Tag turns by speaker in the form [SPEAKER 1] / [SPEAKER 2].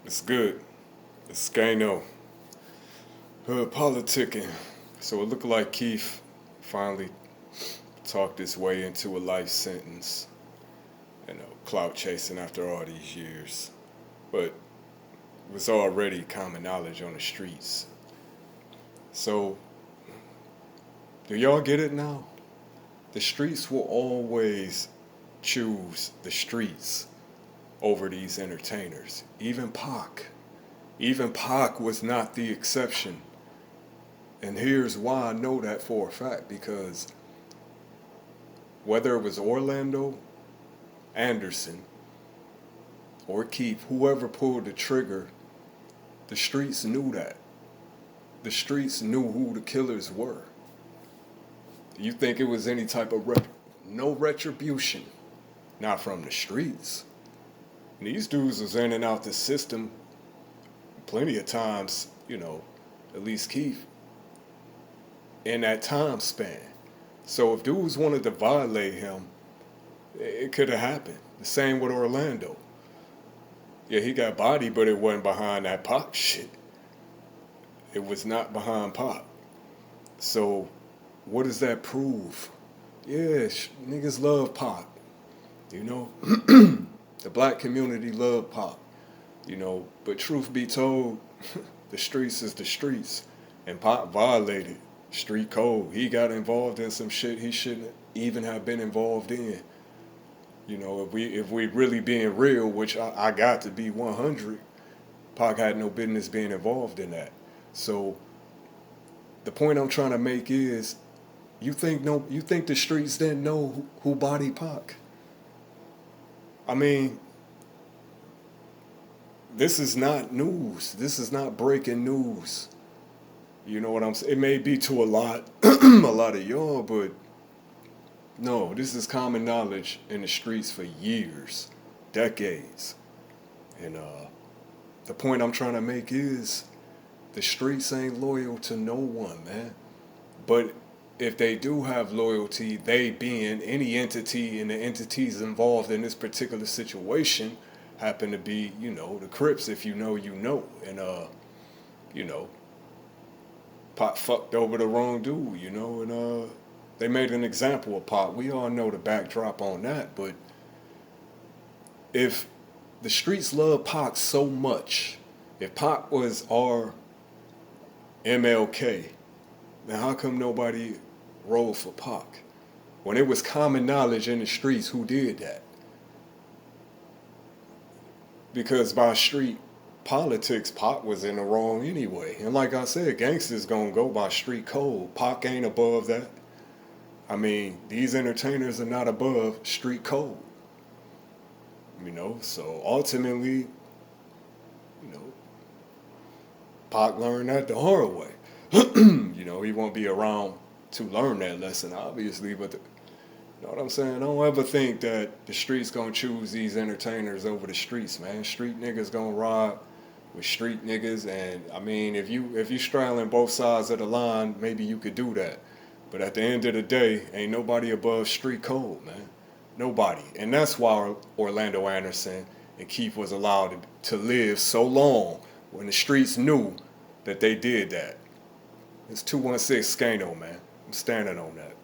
[SPEAKER 1] It's good. It's Skano. Politicking. So it looked like Keith finally talked his way into a life sentence. Clout chasing after all these years. But it was already common knowledge on the streets. So, do y'all get it now? The streets will always choose the streets over these entertainers. Even Pac. Even Pac was not the exception. And here's why I know that for a fact, because whether it was Orlando Anderson or Keith, whoever pulled the trigger, the streets knew that. The streets knew who the killers were. You think it was any type of no retribution? Not from the streets. And these dudes was in and out the system plenty of times, at least Keith, in that time span. So if dudes wanted to violate him, it could have happened. The same with Orlando. Yeah, he got bodied, but it wasn't behind that Pac shit. It was not behind Pac. So what does that prove? Yeah, niggas love Pac. The black community love Pac. But truth be told, the streets is the streets. And Pac violated street code. He got involved in some shit he shouldn't even have been involved in. If we really being real, which I got to be 100, Pac had no business being involved in that. So the point I'm trying to make is, you think the streets didn't know who bodied Pac? I mean, this is not news. This is not breaking news. You know what I'm saying? It may be to a lot of y'all, but no, this is common knowledge in the streets for years, decades. And the point I'm trying to make is, the streets ain't loyal to no one, man. But if they do have loyalty, they being any entity, and the entities involved in this particular situation happen to be, the Crips, if you know, you know. And, Pac fucked over the wrong dude, and they made an example of Pac. We all know the backdrop on that, but if the streets love Pac so much, if Pac was our MLK, then how come nobody rolled for Pac? When it was common knowledge in the streets who did that. Because by street politics, Pac was in the wrong anyway. And like I said, gangsters gonna go by street code. Pac ain't above that. I mean, these entertainers are not above street code. So ultimately, Pac learned that the hard way. He won't be around to learn that lesson, obviously, but you know what I'm saying? Don't ever think that the streets gonna choose these entertainers over the streets, man. Street niggas gonna ride with street niggas, and I mean, if you straddling both sides of the line, maybe you could do that. But at the end of the day, ain't nobody above street code, man. Nobody. And that's why Orlando Anderson and Keith was allowed to live so long, when the streets knew that they did that. It's 216 Skano, man. I'm standing on that.